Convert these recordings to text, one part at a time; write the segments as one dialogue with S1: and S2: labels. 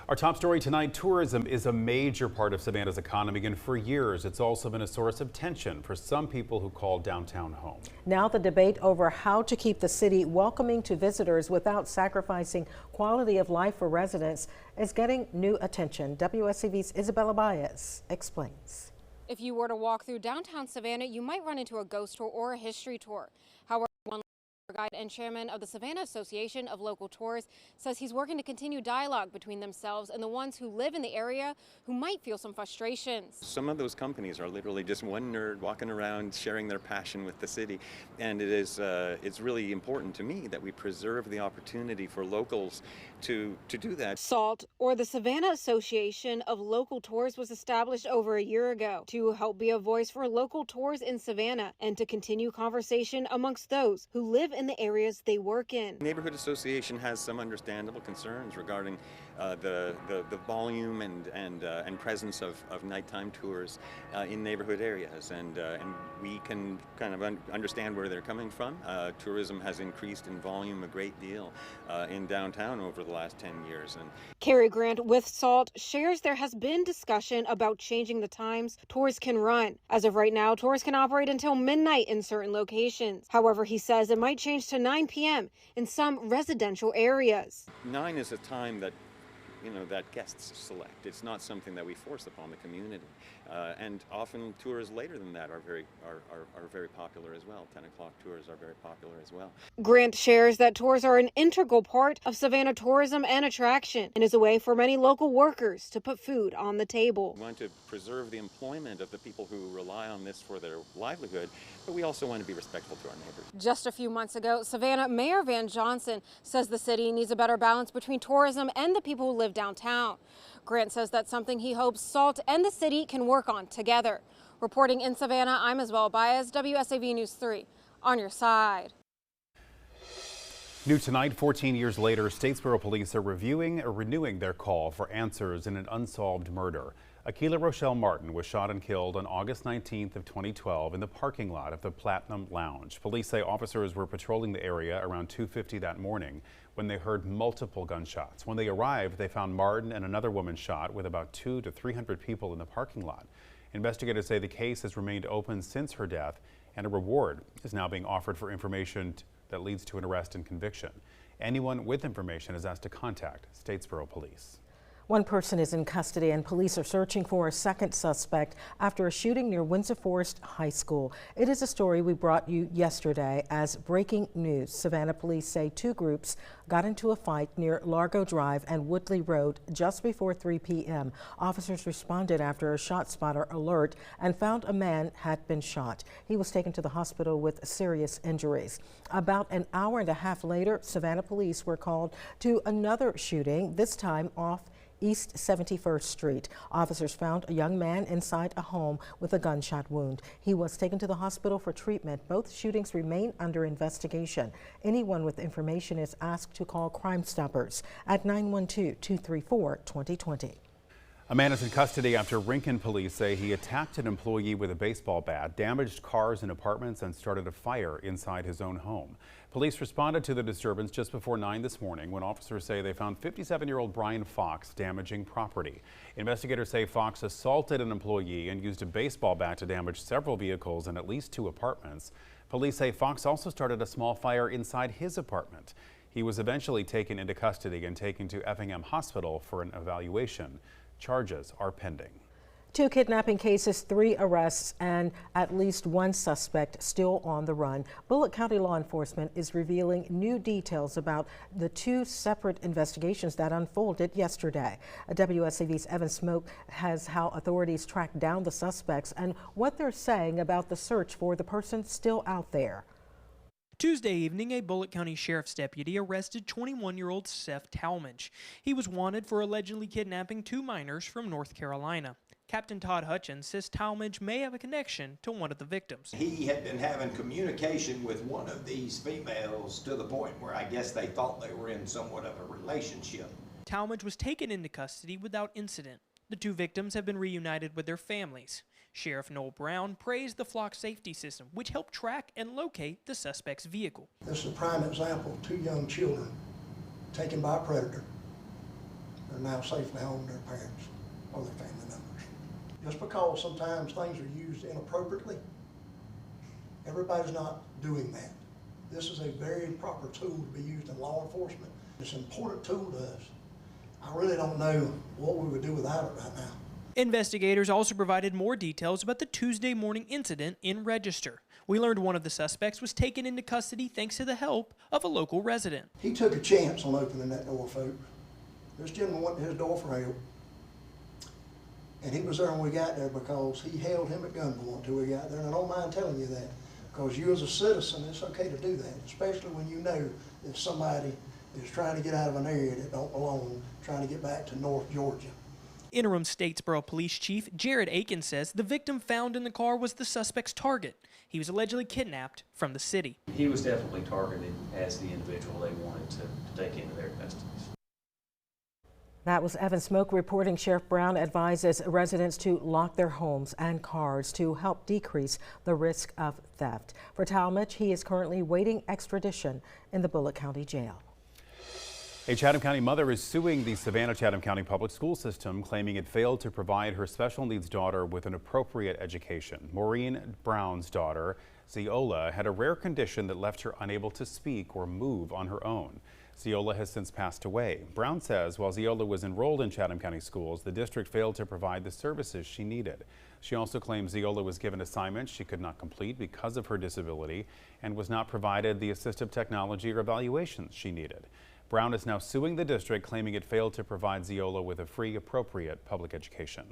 S1: Our top story tonight, tourism is a major part of Savannah's economy, and for years it's also been a source of tension for some people who call downtown home. Now the debate over how to keep the city welcoming to visitors without sacrificing quality of life for residents is getting new attention. WSAV's Isabella Baez explains.
S2: If you were to walk through downtown Savannah, you might run into a ghost tour or a history tour. However, one guide and chairman of the Savannah Association of Local Tours says he's working to continue dialogue between themselves and the ones who live in the area who might feel some frustrations.
S3: Some of those companies are literally just one nerd walking around sharing their passion with the city, and it's really important to me that we preserve the opportunity for locals to do that.
S2: SALT, or the Savannah Association of Local Tours, was established over a year ago to help be a voice for local tours in Savannah and to continue conversation amongst those who live in the areas they work in.
S3: The Neighborhood Association has some understandable concerns regarding the volume and presence of nighttime tours in neighborhood areas, and we can kind of understand where they're coming from. Tourism has increased in volume a great deal in downtown over the last 10 years. And
S2: Carrie Grant with SALT shares there has been discussion about changing the times tours can run. As of right now, tours can operate until midnight in certain locations. However, he says it might change to 9 p.m. in some residential areas.
S3: 9 is a time that that guests select. It's not something that we force upon the community, and often tours later than that are very popular as well. 10 o'clock tours are very popular as well.
S2: Grant shares that tours are an integral part of Savannah tourism and attraction, and is a way for many local workers to put food on the table.
S3: We want to preserve the employment of the people who rely on this for their livelihood, but we also want to be respectful to our neighbors.
S2: Just a few months ago, Savannah Mayor Van Johnson says the city needs a better balance between tourism and the people who live downtown. Grant says that's something he hopes SALT and the city can work on together. Reporting in Savannah, I'm Isabella Baez, WSAV News 3, on your side.
S1: New tonight, 14 years later, Statesboro police are renewing their call for answers in an unsolved murder. Akilah Rochelle Martin was shot and killed on August 19th of 2012 in the parking lot of the Platinum Lounge. Police say officers were patrolling the area around 2:50 that morning when they heard multiple gunshots. When they arrived, they found Martin and another woman shot, with about 200 to 300 people in the parking lot. Investigators say the case has remained open since her death, and a reward is now being offered for information that leads to an arrest and conviction. Anyone with information is asked to contact Statesboro Police. One person is in custody, and police are searching for a second suspect after a shooting near Windsor Forest High School. It is a story we brought you yesterday as breaking news. Savannah police say two groups got into a fight near Largo Drive and Woodley Road just before 3 p.m. Officers responded after a shot spotter alert and found a man had been shot. He was taken to the hospital with serious injuries. About an hour and a half later, Savannah police were called to another shooting, this time off East 71st Street. Officers found a young man inside a home with a gunshot wound. He was taken to the hospital for treatment. Both shootings remain under investigation. Anyone with information is asked to call Crime Stoppers at 912-234-2020. A man is in custody after Rincon police say he attacked an employee with a baseball bat, damaged cars and apartments, and started a fire inside his own home. Police responded to the disturbance just before 9 this morning when officers say they found 57-year-old Brian Fox damaging property. Investigators say Fox assaulted an employee and used a baseball bat to damage several vehicles and at least 2 apartments. Police say Fox also started a small fire inside his apartment. He was eventually taken into custody and taken to Effingham Hospital for an evaluation. Charges are pending. 2 kidnapping cases, 3 arrests, and at least 1 suspect still on the run. Bullitt County law enforcement is revealing new details about the 2 separate investigations that unfolded yesterday. WSAV's Evan Smoke has how authorities tracked down the suspects and what they're saying about the search for the person still out there.
S4: Tuesday evening, a Bullitt County Sheriff's deputy arrested 21-year-old Seth Talmadge. He was wanted for allegedly kidnapping 2 minors from North Carolina. Captain Todd Hutchins says Talmadge may have a connection to one of the victims.
S5: He had been having communication with one of these females to the point where I guess they thought they were in somewhat of a relationship.
S4: Talmadge was taken into custody without incident. The 2 victims have been reunited with their families. Sheriff Noel Brown praised the flock safety system, which helped track and locate the suspect's vehicle.
S6: This is a prime example of 2 young children taken by a predator They're now safely home with their parents or their family members. Just because sometimes things are used inappropriately, everybody's not doing that. This is a very proper tool to be used in law enforcement. It's an important tool to us. I really don't know what we would do without it right now.
S4: Investigators also provided more details about the Tuesday morning incident in Register. We learned one of the suspects was taken into custody thanks to the help of a local resident.
S6: He took a chance on opening that door, folks. This gentleman went to his door for help. And he was there when we got there because he held him at gunpoint until we got there. And I don't mind telling you that, because you as a citizen, it's okay to do that, especially when you know that somebody is trying to get out of an area that don't belong, trying to get back to North Georgia.
S4: Interim Statesboro Police Chief Jared Aiken says the victim found in the car was the suspect's target. He was allegedly kidnapped from the city.
S7: He was definitely targeted as the individual they wanted to take into their custody.
S8: That was Evan Smoke reporting. Sheriff Brown advises residents to lock their homes and cars to help decrease the risk of theft. For Talmadge, he is currently waiting extradition in the Bullitt County Jail.
S1: A Chatham County mother is suing the Savannah Chatham County Public School System, claiming it failed to provide her special needs daughter with an appropriate education. Maureen Brown's daughter, Zeola, had a rare condition that left her unable to speak or move on her own. Zeola has since passed away. Brown says while Zeola was enrolled in Chatham County schools, the district failed to provide the services she needed. She also claims Zeola was given assignments she could not complete because of her disability and was not provided the assistive technology or evaluations she needed. Brown is now suing the district, claiming it failed to provide Zeola with a free, appropriate public education.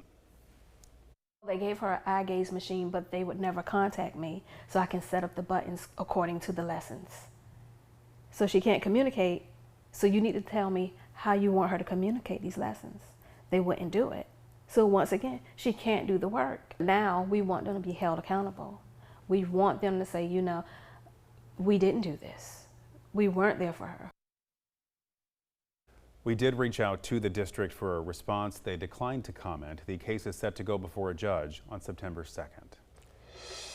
S9: They gave her an eye gaze machine, but they would never contact me so I can set up the buttons according to the lessons. So she can't communicate, so you need to tell me how you want her to communicate these lessons. They wouldn't do it. So once again, she can't do the work. Now we want them to be held accountable. We want them to say, you know, we didn't do this. We weren't there for her.
S1: We did reach out to the district for a response. They declined to comment. The case is set to go before a judge on September 2nd.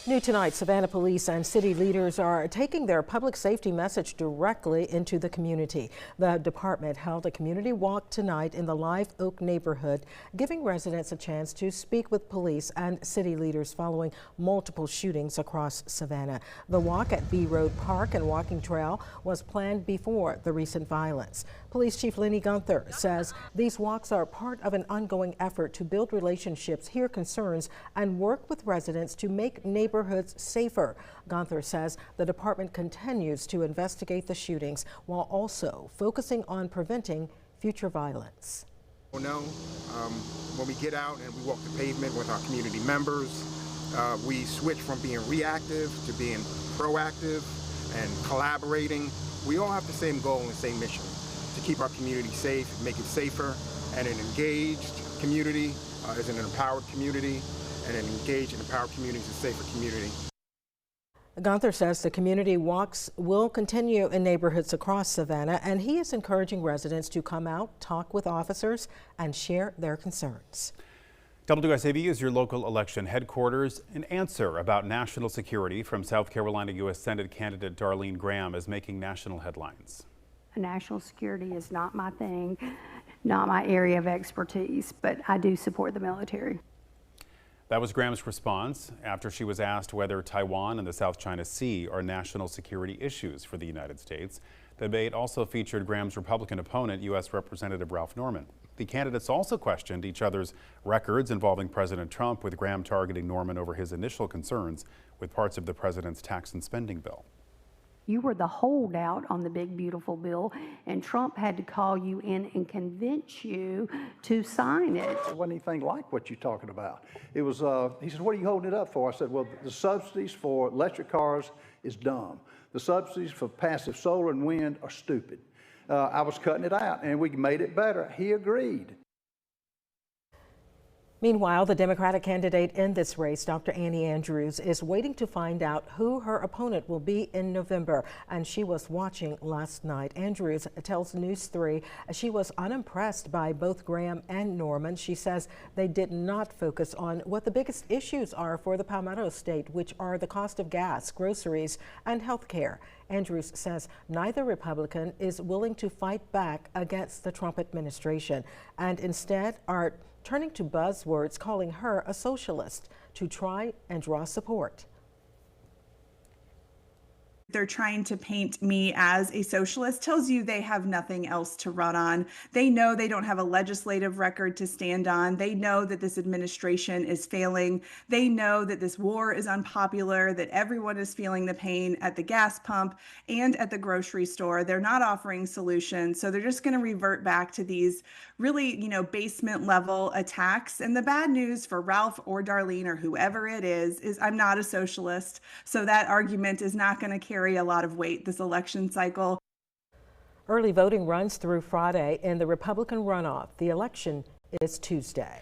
S8: New tonight, Savannah police and city leaders are taking their public safety message directly into the community. The department held a community walk tonight in the Live Oak neighborhood, giving residents a chance to speak with police and city leaders following multiple shootings across Savannah. The walk at B Road Park and Walking Trail was planned before the recent violence. Police Chief Lenny Gunther says these walks are part of an ongoing effort to build relationships, hear concerns, and work with residents to make neighborhoods safer. Gunther says the department continues to investigate the shootings while also focusing on preventing future violence.
S10: No, when we get out and we walk the pavement with our community members, we switch from being reactive to being proactive and collaborating. We all have the same goal and the same mission: to keep our community safe, make it safer. And an engaged community is an empowered community, and an engaged and empowered community is a safer community.
S8: Gunther says the community walks will continue in neighborhoods across Savannah, and he is encouraging residents to come out, talk with officers, and share their concerns.
S1: WSAV is your local election headquarters. An answer about national security from South Carolina U.S. Senate candidate Darlene Graham is making national headlines.
S11: National security is not my thing, not my area of expertise, but I do support the military.
S1: That was Graham's response after she was asked whether Taiwan and the South China Sea are national security issues for the United States. The debate also featured Graham's Republican opponent, U.S. Representative Ralph Norman. The candidates also questioned each other's records involving President Trump, with Graham targeting Norman over his initial concerns with parts of the president's tax and spending bill.
S11: You were the holdout on the big, beautiful bill, and Trump had to call you in and convince you to sign it.
S12: It wasn't anything like what you're talking about. It was, he said, what are you holding it up for? I said, well, the subsidies for electric cars is dumb. The subsidies for passive solar and wind are stupid. I was cutting it out, and we made it better. He agreed.
S8: Meanwhile, the Democratic candidate in this race, Dr. Annie Andrews, is waiting to find out who her opponent will be in November, and she was watching last night. Andrews tells News 3 she was unimpressed by both Graham and Norman. She says they did not focus on what the biggest issues are for the Palmetto State, which are the cost of gas, groceries, and health care. Andrews says neither Republican is willing to fight back against the Trump administration and instead are turning to buzzwords calling her a socialist to try and draw support.
S13: They're trying to paint me as a socialist, tells you they have nothing else to run on. They know they don't have a legislative record to stand on. They know that this administration is failing. They know that this war is unpopular, that everyone is feeling the pain at the gas pump and at the grocery store. They're not offering solutions. So they're just going to revert back to these really, basement level attacks. And the bad news for Ralph or Darlene or whoever it is I'm not a socialist. So that argument is not going to carry a lot of weight this election cycle.
S8: Early voting runs through Friday in the Republican runoff. The election is Tuesday.